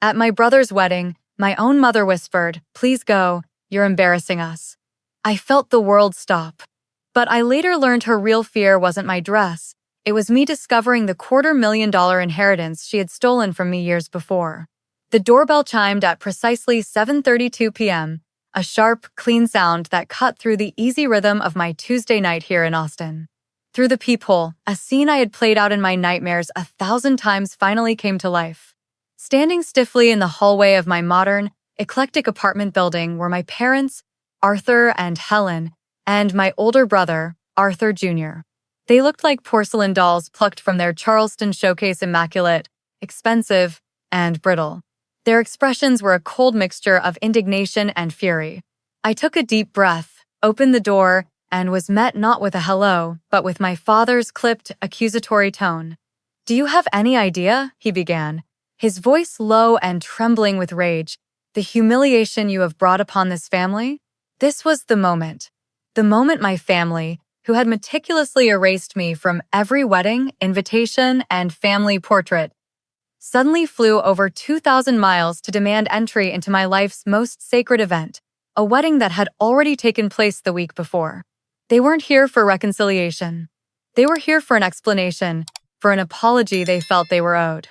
At my brother's wedding, my own mother whispered, "Please go, you're embarrassing us." I felt the world stop. But I later learned her real fear wasn't my dress. It was me discovering the $250,000 inheritance she had stolen from me years before. The doorbell chimed at precisely 7:32 p.m., a sharp, clean sound that cut through the easy rhythm of my Tuesday night here in Austin. Through the peephole, a scene I had played out in my nightmares 1,000 times finally came to life. Standing stiffly in the hallway of my modern, eclectic apartment building were my parents, Arthur and Helen, and my older brother, Arthur Jr. They looked like porcelain dolls plucked from their Charleston showcase, immaculate, expensive, and brittle. Their expressions were a cold mixture of indignation and fury. I took a deep breath, opened the door, and was met not with a hello, but with my father's clipped, accusatory tone. "Do you have any idea?" he began, his voice low and trembling with rage. "The humiliation you have brought upon this family?" This was the moment. The moment my family, who had meticulously erased me from every wedding, invitation, and family portrait, suddenly flew over 2,000 miles to demand entry into my life's most sacred event, a wedding that had already taken place the week before. They weren't here for reconciliation. They were here for an explanation, for an apology they felt they were owed.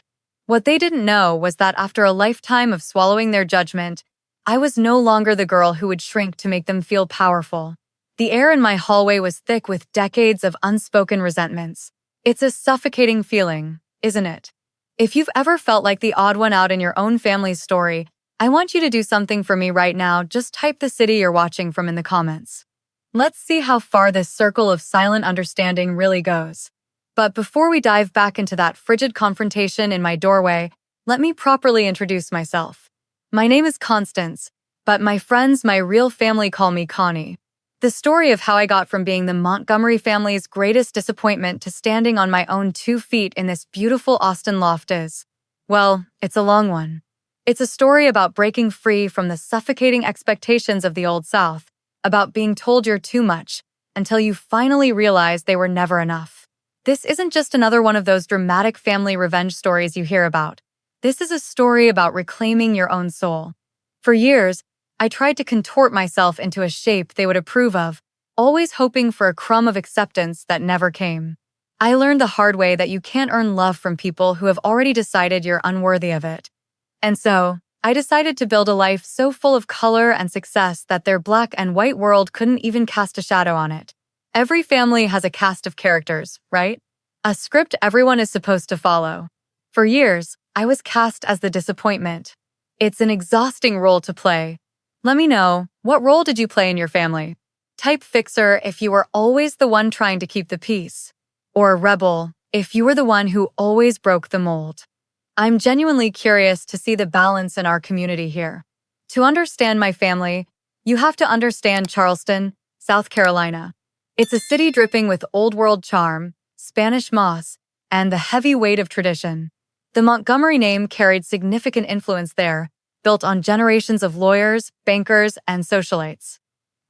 What they didn't know was that after a lifetime of swallowing their judgment, I was no longer the girl who would shrink to make them feel powerful. The air in my hallway was thick with decades of unspoken resentments. It's a suffocating feeling, isn't it? If you've ever felt like the odd one out in your own family's story, I want you to do something for me right now. Just type the city you're watching from in the comments. Let's see how far this circle of silent understanding really goes. But before we dive back into that frigid confrontation in my doorway, let me properly introduce myself. My name is Constance, but my friends, my real family, call me Connie. The story of how I got from being the Montgomery family's greatest disappointment to standing on my own 2 feet in this beautiful Austin loft is, well, it's a long one. It's a story about breaking free from the suffocating expectations of the Old South, about being told you're too much, until you finally realize they were never enough. This isn't just another one of those dramatic family revenge stories you hear about. This is a story about reclaiming your own soul. For years, I tried to contort myself into a shape they would approve of, always hoping for a crumb of acceptance that never came. I learned the hard way that you can't earn love from people who have already decided you're unworthy of it. And so, I decided to build a life so full of color and success that their black and white world couldn't even cast a shadow on it. Every family has a cast of characters, right? A script everyone is supposed to follow. For years, I was cast as the disappointment. It's an exhausting role to play. Let me know, what role did you play in your family? Type fixer if you were always the one trying to keep the peace. Or rebel if you were the one who always broke the mold. I'm genuinely curious to see the balance in our community here. To understand my family, you have to understand Charleston, South Carolina. It's a city dripping with old world charm, Spanish moss, and the heavy weight of tradition. The Montgomery name carried significant influence there, built on generations of lawyers, bankers, and socialites.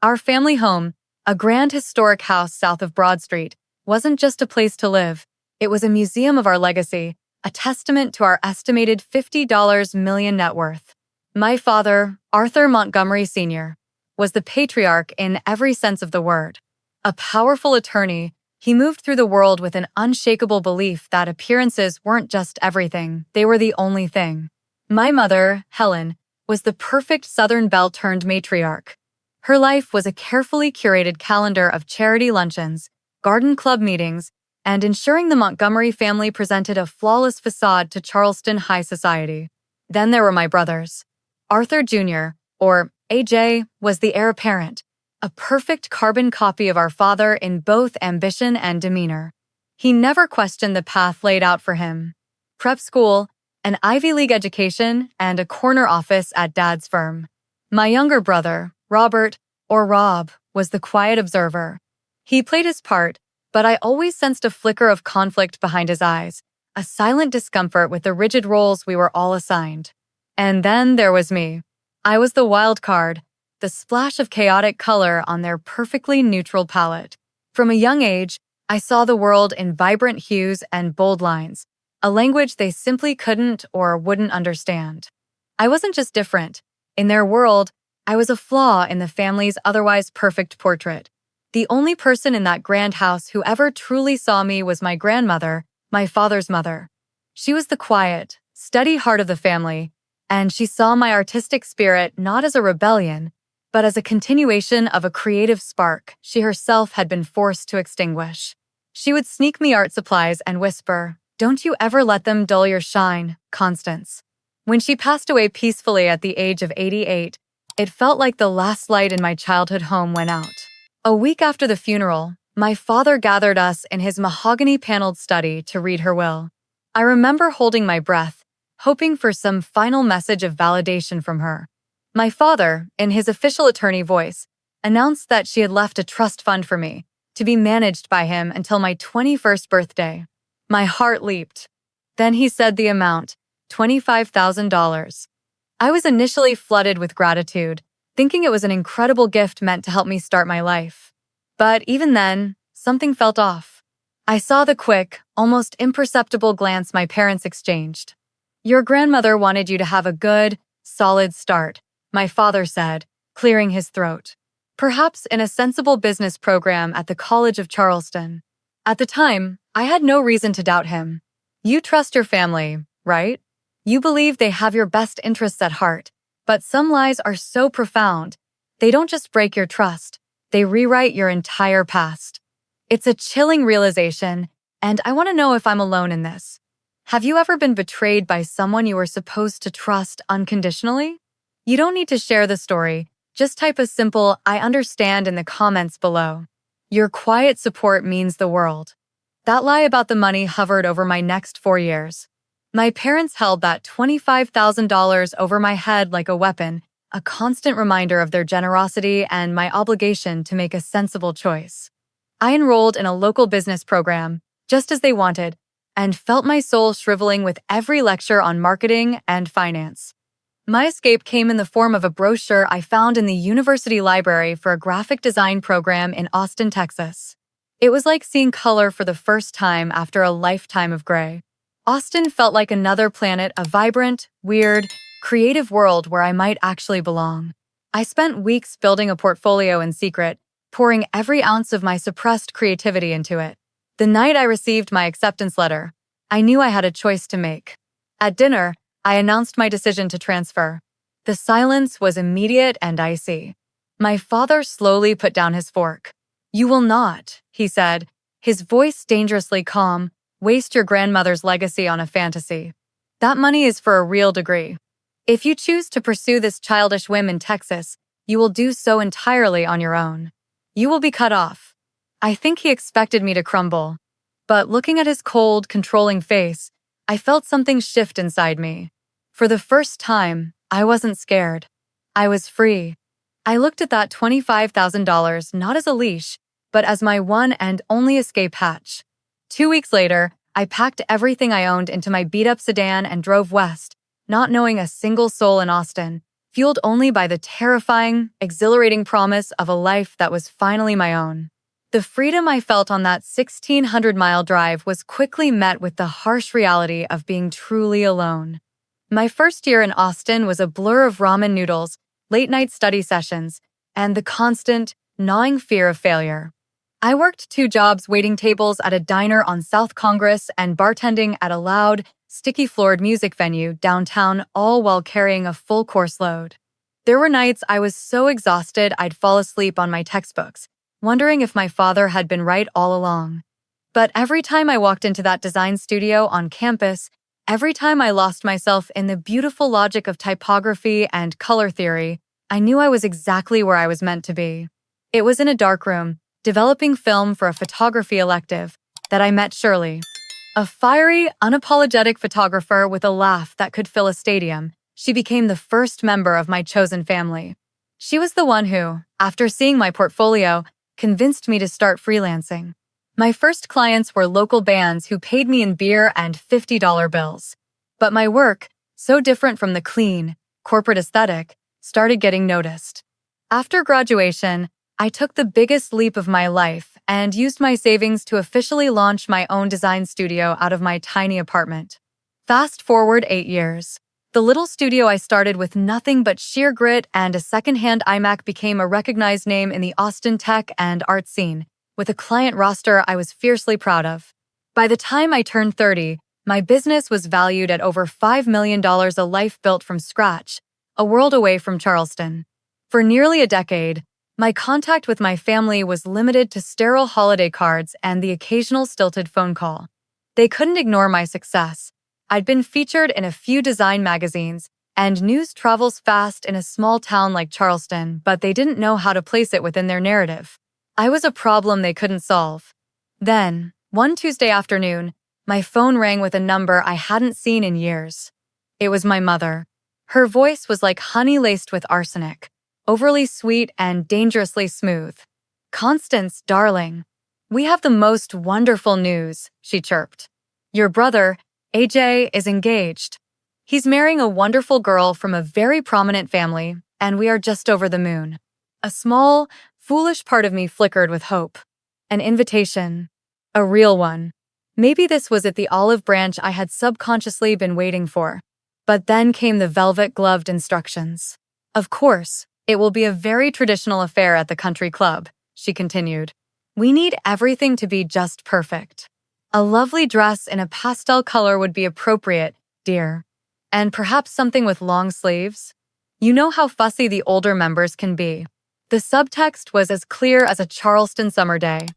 Our family home, a grand historic house south of Broad Street, wasn't just a place to live. It was a museum of our legacy, a testament to our estimated $50 million net worth. My father, Arthur Montgomery Sr., was the patriarch in every sense of the word. A powerful attorney, he moved through the world with an unshakable belief that appearances weren't just everything, they were the only thing. My mother, Helen, was the perfect Southern belle turned matriarch. Her life was a carefully curated calendar of charity luncheons, garden club meetings, and ensuring the Montgomery family presented a flawless facade to Charleston high society. Then there were my brothers. Arthur Jr., or AJ, was the heir apparent, a perfect carbon copy of our father in both ambition and demeanor. He never questioned the path laid out for him. Prep school, an Ivy League education, and a corner office at Dad's firm. My younger brother, Robert, or Rob, was the quiet observer. He played his part, but I always sensed a flicker of conflict behind his eyes, a silent discomfort with the rigid roles we were all assigned. And then there was me. I was the wild card, the splash of chaotic color on their perfectly neutral palette. From a young age, I saw the world in vibrant hues and bold lines, a language they simply couldn't or wouldn't understand. I wasn't just different. In their world, I was a flaw in the family's otherwise perfect portrait. The only person in that grand house who ever truly saw me was my grandmother, my father's mother. She was the quiet, steady heart of the family, and she saw my artistic spirit not as a rebellion, but as a continuation of a creative spark she herself had been forced to extinguish. She would sneak me art supplies and whisper, "Don't you ever let them dull your shine, Constance." When she passed away peacefully at the age of 88, it felt like the last light in my childhood home went out. A week after the funeral, my father gathered us in his mahogany-paneled study to read her will. I remember holding my breath, hoping for some final message of validation from her. My father, in his official attorney voice, announced that she had left a trust fund for me, to be managed by him until my 21st birthday. My heart leaped. Then he said the amount, $25,000. I was initially flooded with gratitude, thinking it was an incredible gift meant to help me start my life. But even then, something felt off. I saw the quick, almost imperceptible glance my parents exchanged. "Your grandmother wanted you to have a good, solid start," my father said, clearing his throat. "Perhaps in a sensible business program at the College of Charleston." At the time, I had no reason to doubt him. You trust your family, right? You believe they have your best interests at heart. But some lies are so profound, they don't just break your trust, they rewrite your entire past. It's a chilling realization, and I want to know if I'm alone in this. Have you ever been betrayed by someone you were supposed to trust unconditionally? You don't need to share the story, just type a simple "I understand" in the comments below. Your quiet support means the world. That lie about the money hovered over my next 4 years. My parents held that $25,000 over my head like a weapon, a constant reminder of their generosity and my obligation to make a sensible choice. I enrolled in a local business program, just as they wanted, and felt my soul shriveling with every lecture on marketing and finance. My escape came in the form of a brochure I found in the university library for a graphic design program in Austin, Texas. It was like seeing color for the first time after a lifetime of gray. Austin felt like another planet, a vibrant, weird, creative world where I might actually belong. I spent weeks building a portfolio in secret, pouring every ounce of my suppressed creativity into it. The night I received my acceptance letter, I knew I had a choice to make. At dinner, I announced my decision to transfer. The silence was immediate and icy. My father slowly put down his fork. "You will not," he said, his voice dangerously calm, "waste your grandmother's legacy on a fantasy. That money is for a real degree. If you choose to pursue this childish whim in Texas, you will do so entirely on your own. You will be cut off." I think he expected me to crumble. But looking at his cold, controlling face, I felt something shift inside me. For the first time, I wasn't scared. I was free. I looked at that $25,000 not as a leash, but as my one and only escape hatch. 2 weeks later, I packed everything I owned into my beat-up sedan and drove west, not knowing a single soul in Austin, fueled only by the terrifying, exhilarating promise of a life that was finally my own. The freedom I felt on that 1,600-mile drive was quickly met with the harsh reality of being truly alone. My first year in Austin was a blur of ramen noodles, late-night study sessions, and the constant, gnawing fear of failure. I worked 2 jobs waiting tables at a diner on South Congress and bartending at a loud, sticky-floored music venue downtown, all while carrying a full-course load. There were nights I was so exhausted I'd fall asleep on my textbooks, wondering if my father had been right all along. But every time I walked into that design studio on campus, every time I lost myself in the beautiful logic of typography and color theory, I knew I was exactly where I was meant to be. It was in a darkroom, developing film for a photography elective, that I met Shirley. A fiery, unapologetic photographer with a laugh that could fill a stadium, she became the first member of my chosen family. She was the one who, after seeing my portfolio, convinced me to start freelancing. My first clients were local bands who paid me in beer and $50 bills. But my work, so different from the clean, corporate aesthetic, started getting noticed. After graduation, I took the biggest leap of my life and used my savings to officially launch my own design studio out of my tiny apartment. Fast forward 8 years. The little studio I started with nothing but sheer grit and a second-hand iMac became a recognized name in the Austin tech and art scene, with a client roster I was fiercely proud of. By the time I turned 30, my business was valued at over $5 million, a life built from scratch, a world away from Charleston. For nearly a decade, my contact with my family was limited to sterile holiday cards and the occasional stilted phone call. They couldn't ignore my success. I'd been featured in a few design magazines, and news travels fast in a small town like Charleston, but they didn't know how to place it within their narrative. I was a problem they couldn't solve. Then, one Tuesday afternoon, my phone rang with a number I hadn't seen in years. It was my mother. Her voice was like honey laced with arsenic, overly sweet and dangerously smooth. "Constance, darling, we have the most wonderful news," she chirped. "Your brother, AJ, is engaged. He's marrying a wonderful girl from a very prominent family, and we are just over the moon." A small, foolish part of me flickered with hope. An invitation. A real one. Maybe this was it, the olive branch I had subconsciously been waiting for. But then came the velvet-gloved instructions. "Of course, it will be a very traditional affair at the country club," she continued. "We need everything to be just perfect. A lovely dress in a pastel color would be appropriate, dear. And perhaps something with long sleeves? You know how fussy the older members can be." The subtext was as clear as a Charleston summer day.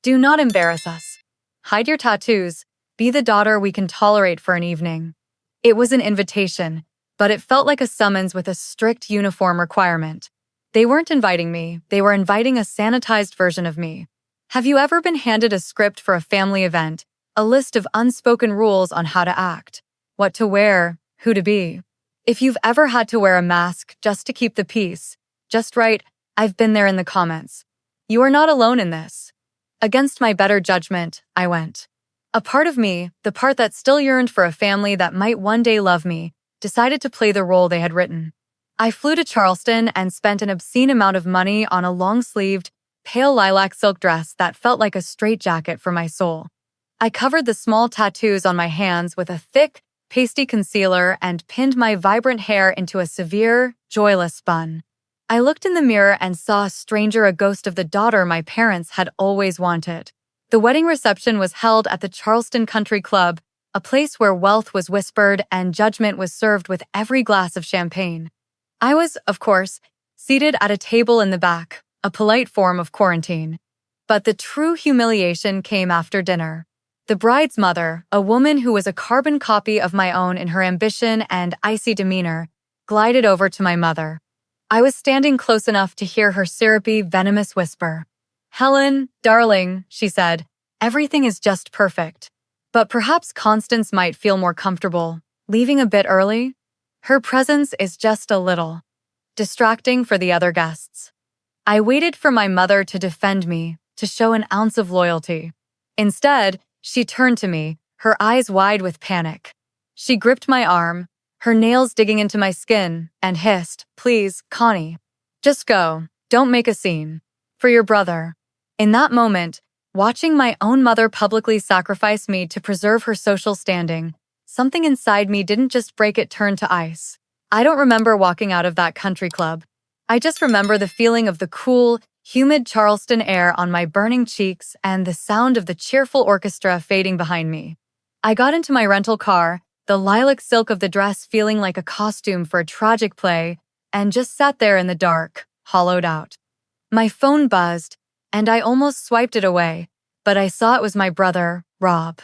"Do not embarrass us. Hide your tattoos. Be the daughter we can tolerate for an evening." It was an invitation, but it felt like a summons with a strict uniform requirement. They weren't inviting me, they were inviting a sanitized version of me. Have you ever been handed a script for a family event, a list of unspoken rules on how to act, what to wear, who to be? If you've ever had to wear a mask just to keep the peace, just write, "I've been there" in the comments. You are not alone in this. Against my better judgment, I went. A part of me, the part that still yearned for a family that might one day love me, decided to play the role they had written. I flew to Charleston and spent an obscene amount of money on a long-sleeved, pale lilac silk dress that felt like a straitjacket for my soul. I covered the small tattoos on my hands with a thick, pasty concealer and pinned my vibrant hair into a severe, joyless bun. I looked in the mirror and saw a stranger, a ghost of the daughter my parents had always wanted. The wedding reception was held at the Charleston Country Club, a place where wealth was whispered and judgment was served with every glass of champagne. I was, of course, seated at a table in the back, a polite form of quarantine. But the true humiliation came after dinner. The bride's mother, a woman who was a carbon copy of my own in her ambition and icy demeanor, glided over to my mother. I was standing close enough to hear her syrupy, venomous whisper. "Helen, darling," she said, "everything is just perfect. But perhaps Constance might feel more comfortable leaving a bit early. Her presence is just a little distracting for the other guests." I waited for my mother to defend me, to show an ounce of loyalty. Instead, she turned to me, her eyes wide with panic. She gripped my arm, her nails digging into my skin, and hissed, "Please, Connie, just go. Don't make a scene. For your brother." In that moment, watching my own mother publicly sacrifice me to preserve her social standing, something inside me didn't just break, it turned to ice. I don't remember walking out of that country club. I just remember the feeling of the cool, humid Charleston air on my burning cheeks and the sound of the cheerful orchestra fading behind me. I got into my rental car, the lilac silk of the dress feeling like a costume for a tragic play, and just sat there in the dark, hollowed out. My phone buzzed, and I almost swiped it away, but I saw it was my brother, Rob.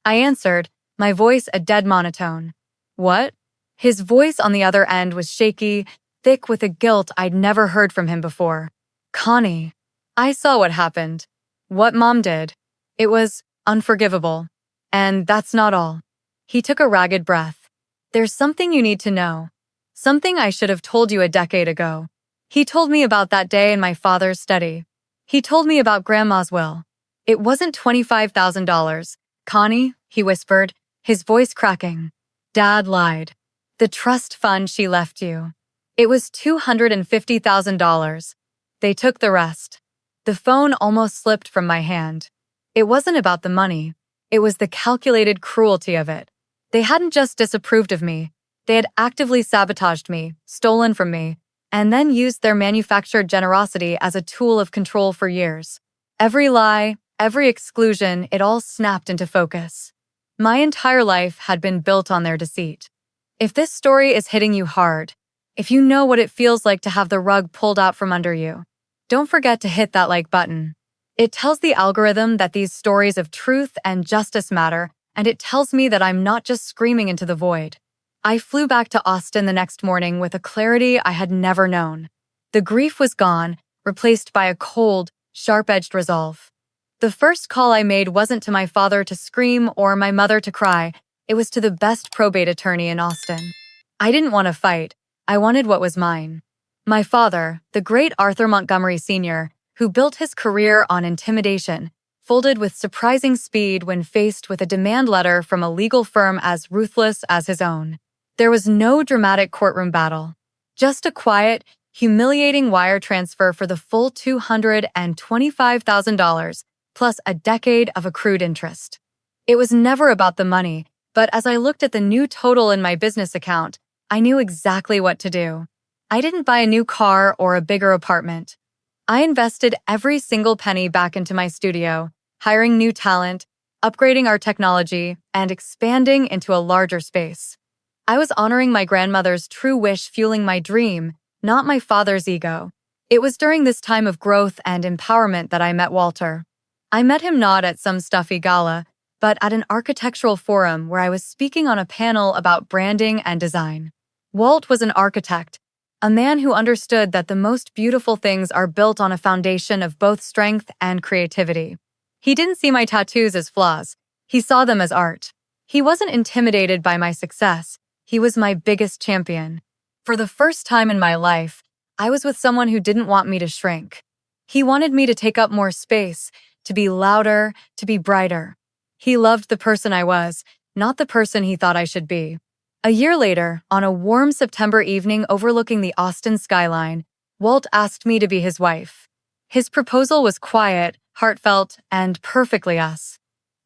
I answered, my voice a dead monotone. "What?" His voice on the other end was shaky, thick with a guilt I'd never heard from him before. "Connie, I saw what happened. What Mom did. It was unforgivable. And that's not all." He took a ragged breath. "There's something you need to know. Something I should have told you a decade ago." He told me about that day in my father's study. He told me about Grandma's will. "It wasn't $25,000. Connie," he whispered, his voice cracking. "Dad lied. The trust fund she left you. It was $250,000. They took the rest." The phone almost slipped from my hand. It wasn't about the money. It was the calculated cruelty of it. They hadn't just disapproved of me. They had actively sabotaged me, stolen from me, and then used their manufactured generosity as a tool of control for years. Every lie, every exclusion, it all snapped into focus. My entire life had been built on their deceit. If this story is hitting you hard, if you know what it feels like to have the rug pulled out from under you, don't forget to hit that like button. It tells the algorithm that these stories of truth and justice matter, and it tells me that I'm not just screaming into the void. I flew back to Austin the next morning with a clarity I had never known. The grief was gone, replaced by a cold, sharp-edged resolve. The first call I made wasn't to my father to scream or my mother to cry. It was to the best probate attorney in Austin. I didn't want to fight. I wanted what was mine. My father, the great Arthur Montgomery Sr., who built his career on intimidation, folded with surprising speed when faced with a demand letter from a legal firm as ruthless as his own. There was no dramatic courtroom battle, just a quiet, humiliating wire transfer for the full $225,000, plus a decade of accrued interest. It was never about the money, but as I looked at the new total in my business account, I knew exactly what to do. I didn't buy a new car or a bigger apartment. I invested every single penny back into my studio, hiring new talent, upgrading our technology, and expanding into a larger space. I was honoring my grandmother's true wish fueling my dream, not my father's ego. It was during this time of growth and empowerment that I met Walter. I met him not at some stuffy gala, but at an architectural forum where I was speaking on a panel about branding and design. Walt was an architect, a man who understood that the most beautiful things are built on a foundation of both strength and creativity. He didn't see my tattoos as flaws. He saw them as art. He wasn't intimidated by my success. He was my biggest champion. For the first time in my life, I was with someone who didn't want me to shrink. He wanted me to take up more space, to be louder, to be brighter. He loved the person I was, not the person he thought I should be. A year later, on a warm September evening overlooking the Austin skyline, Walt asked me to be his wife. His proposal was quiet, heartfelt, and perfectly us.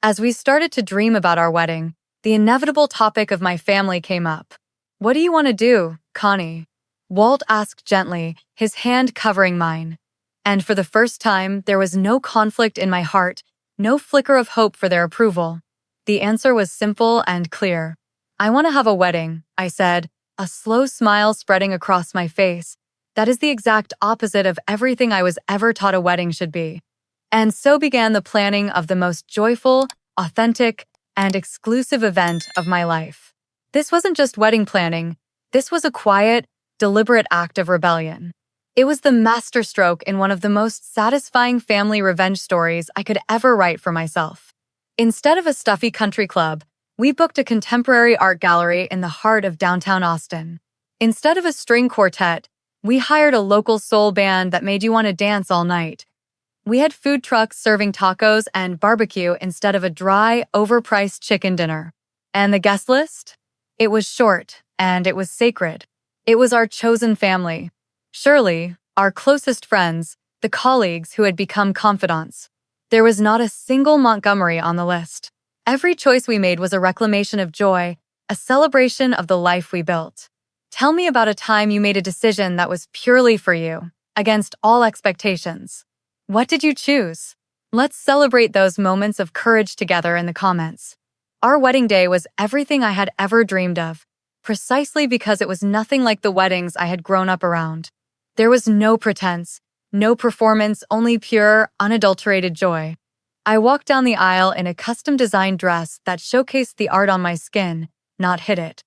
As we started to dream about our wedding, the inevitable topic of my family came up. "What do you want to do, Connie?" Walt asked gently, his hand covering mine. And for the first time, there was no conflict in my heart, no flicker of hope for their approval. The answer was simple and clear. "I want to have a wedding," I said, a slow smile spreading across my face. That is the exact opposite of everything I was ever taught a wedding should be. And so began the planning of the most joyful, authentic, and exclusive event of my life. This wasn't just wedding planning. This was a quiet, deliberate act of rebellion. It was the masterstroke in one of the most satisfying family revenge stories I could ever write for myself. Instead of a stuffy country club, we booked a contemporary art gallery in the heart of downtown Austin. Instead of a string quartet, we hired a local soul band that made you want to dance all night. We had food trucks serving tacos and barbecue instead of a dry, overpriced chicken dinner. And the guest list? It was short, and it was sacred. It was our chosen family. Shirley, our closest friends, the colleagues who had become confidants. There was not a single Montgomery on the list. Every choice we made was a reclamation of joy, a celebration of the life we built. Tell me about a time you made a decision that was purely for you, against all expectations. What did you choose? Let's celebrate those moments of courage together in the comments. Our wedding day was everything I had ever dreamed of, precisely because it was nothing like the weddings I had grown up around. There was no pretense, no performance, only pure, unadulterated joy. I walked down the aisle in a custom-designed dress that showcased the art on my skin, not hid it.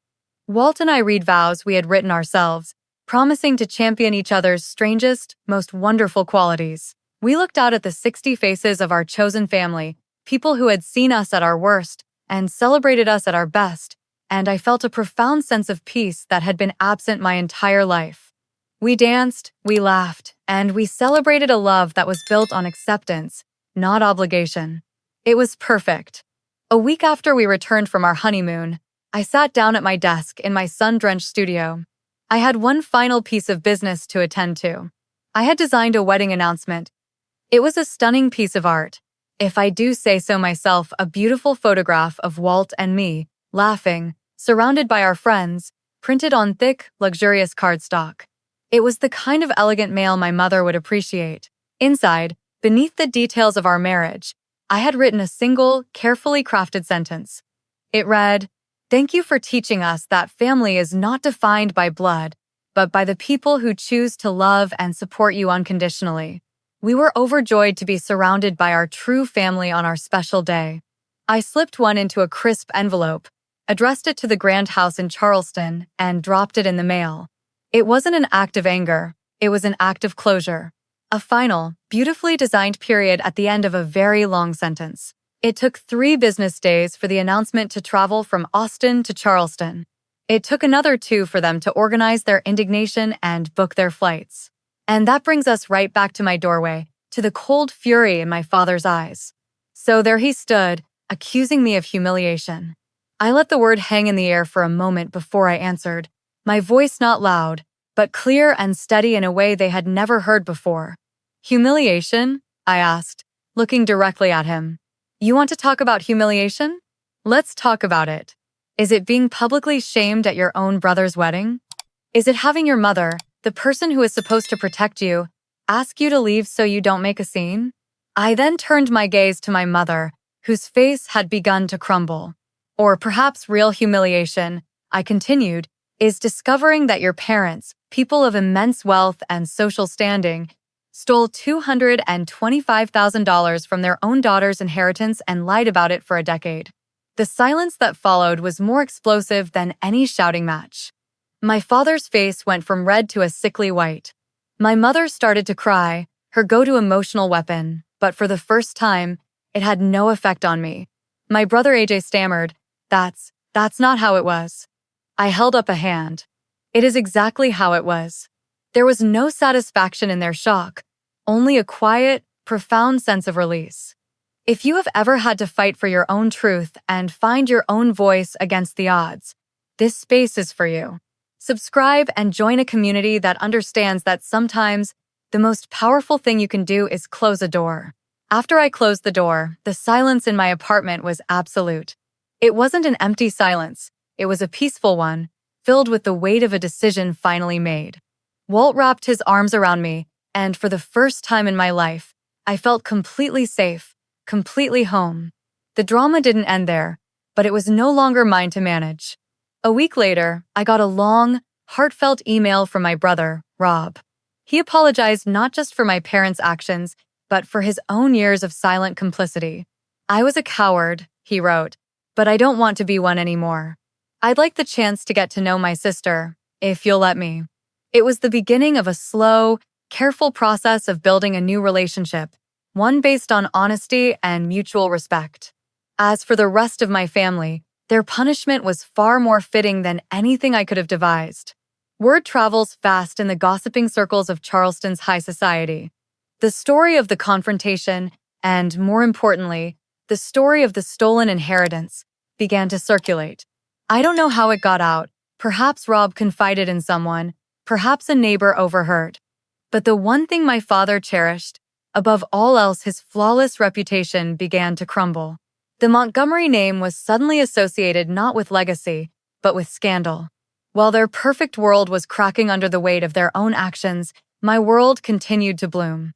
Walt and I read vows we had written ourselves, promising to champion each other's strangest, most wonderful qualities. We looked out at the 60 faces of our chosen family, people who had seen us at our worst and celebrated us at our best, and I felt a profound sense of peace that had been absent my entire life. We danced, we laughed, and we celebrated a love that was built on acceptance, not obligation. It was perfect. A week after we returned from our honeymoon, I sat down at my desk in my sun-drenched studio. I had one final piece of business to attend to. I had designed a wedding announcement. It was a stunning piece of art. If I do say so myself, a beautiful photograph of Walt and me, laughing, surrounded by our friends, printed on thick, luxurious cardstock. It was the kind of elegant mail my mother would appreciate. Inside, beneath the details of our marriage, I had written a single, carefully crafted sentence. It read, "Thank you for teaching us that family is not defined by blood, but by the people who choose to love and support you unconditionally." We were overjoyed to be surrounded by our true family on our special day. I slipped one into a crisp envelope, addressed it to the grand house in Charleston, and dropped it in the mail. It wasn't an act of anger, it was an act of closure. A final, beautifully designed period at the end of a very long sentence. It took 3 business days for the announcement to travel from Austin to Charleston. It took another 2 for them to organize their indignation and book their flights. And that brings us right back to my doorway, to the cold fury in my father's eyes. So there he stood, accusing me of humiliation. I let the word hang in the air for a moment before I answered, my voice not loud, but clear and steady in a way they had never heard before. "Humiliation?" I asked, looking directly at him. "You want to talk about humiliation? Let's talk about it. Is it being publicly shamed at your own brother's wedding? Is it having your mother, the person who is supposed to protect you, ask you to leave so you don't make a scene?" I then turned my gaze to my mother, whose face had begun to crumble. "Or perhaps real humiliation," I continued, "is discovering that your parents, people of immense wealth and social standing, stole $225,000 from their own daughter's inheritance and lied about it for a decade." The silence that followed was more explosive than any shouting match. My father's face went from red to a sickly white. My mother started to cry, her go-to emotional weapon, but for the first time, it had no effect on me. My brother AJ stammered, That's not how it was." I held up a hand. "It is exactly how it was." There was no satisfaction in their shock, only a quiet, profound sense of release. If you have ever had to fight for your own truth and find your own voice against the odds, this space is for you. Subscribe and join a community that understands that sometimes the most powerful thing you can do is close a door. After I closed the door, the silence in my apartment was absolute. It wasn't an empty silence, it was a peaceful one, filled with the weight of a decision finally made. Walt wrapped his arms around me, and for the first time in my life, I felt completely safe, completely home. The drama didn't end there, but it was no longer mine to manage. A week later, I got a long, heartfelt email from my brother, Rob. He apologized not just for my parents' actions, but for his own years of silent complicity. "I was a coward," he wrote, "but I don't want to be one anymore. I'd like the chance to get to know my sister, if you'll let me." It was the beginning of a slow, careful process of building a new relationship, one based on honesty and mutual respect. As for the rest of my family, their punishment was far more fitting than anything I could have devised. Word travels fast in the gossiping circles of Charleston's high society. The story of the confrontation, and more importantly, the story of the stolen inheritance, began to circulate. I don't know how it got out. Perhaps Rob confided in someone, perhaps a neighbor overheard. But the one thing my father cherished, above all else, his flawless reputation, began to crumble. The Montgomery name was suddenly associated not with legacy, but with scandal. While their perfect world was cracking under the weight of their own actions, my world continued to bloom.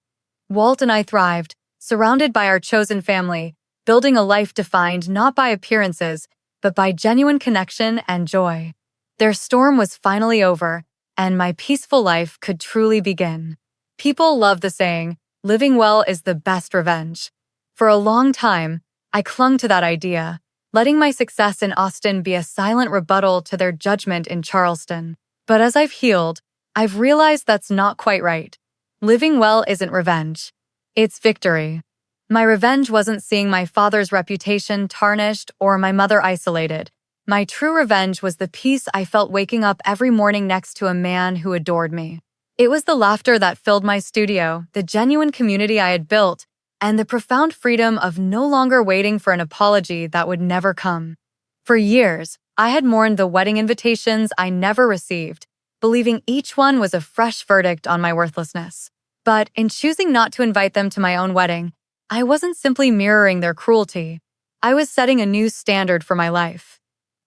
Walt and I thrived, surrounded by our chosen family, building a life defined not by appearances, but by genuine connection and joy. Their storm was finally over, and my peaceful life could truly begin. People love the saying, "Living well is the best revenge." For a long time, I clung to that idea, letting my success in Austin be a silent rebuttal to their judgment in Charleston. But as I've healed, I've realized that's not quite right. Living well isn't revenge. It's victory. My revenge wasn't seeing my father's reputation tarnished or my mother isolated. My true revenge was the peace I felt waking up every morning next to a man who adored me. It was the laughter that filled my studio, the genuine community I had built, and the profound freedom of no longer waiting for an apology that would never come. For years, I had mourned the wedding invitations I never received, believing each one was a fresh verdict on my worthlessness. But in choosing not to invite them to my own wedding, I wasn't simply mirroring their cruelty. I was setting a new standard for my life.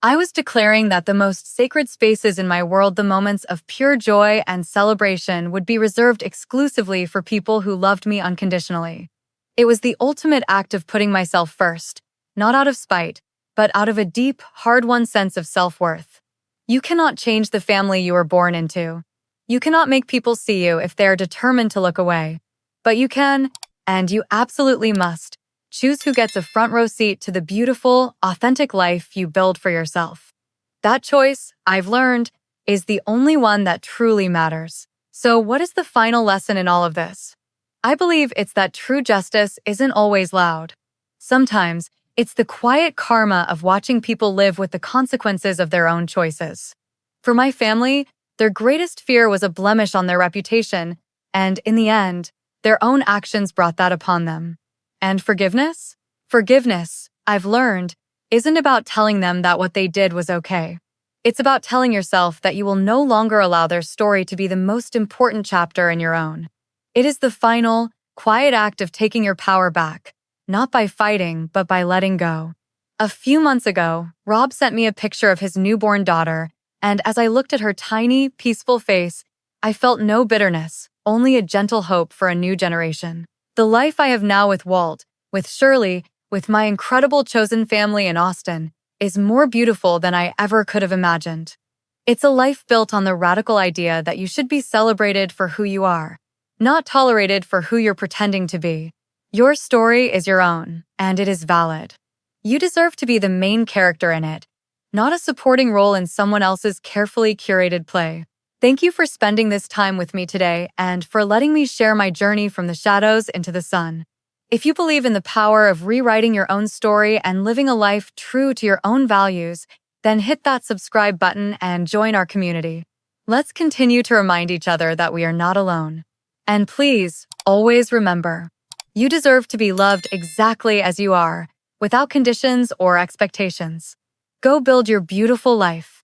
I was declaring that the most sacred spaces in my world, the moments of pure joy and celebration, would be reserved exclusively for people who loved me unconditionally. It was the ultimate act of putting myself first, not out of spite, but out of a deep, hard-won sense of self-worth. You cannot change the family you were born into. You cannot make people see you if they are determined to look away. But you can, and you absolutely must, choose who gets a front row seat to the beautiful, authentic life you build for yourself. That choice, I've learned, is the only one that truly matters. So what is the final lesson in all of this? I believe it's that true justice isn't always loud. Sometimes, it's the quiet karma of watching people live with the consequences of their own choices. For my family, their greatest fear was a blemish on their reputation, and in the end, their own actions brought that upon them. And forgiveness? Forgiveness, I've learned, isn't about telling them that what they did was okay. It's about telling yourself that you will no longer allow their story to be the most important chapter in your own. It is the final, quiet act of taking your power back, not by fighting, but by letting go. A few months ago, Rob sent me a picture of his newborn daughter, and as I looked at her tiny, peaceful face, I felt no bitterness, only a gentle hope for a new generation. The life I have now with Walt, with Shirley, with my incredible chosen family in Austin, is more beautiful than I ever could have imagined. It's a life built on the radical idea that you should be celebrated for who you are, not tolerated for who you're pretending to be. Your story is your own, and it is valid. You deserve to be the main character in it, not a supporting role in someone else's carefully curated play. Thank you for spending this time with me today and for letting me share my journey from the shadows into the sun. If you believe in the power of rewriting your own story and living a life true to your own values, then hit that subscribe button and join our community. Let's continue to remind each other that we are not alone. And please, always remember, you deserve to be loved exactly as you are, without conditions or expectations. Go build your beautiful life.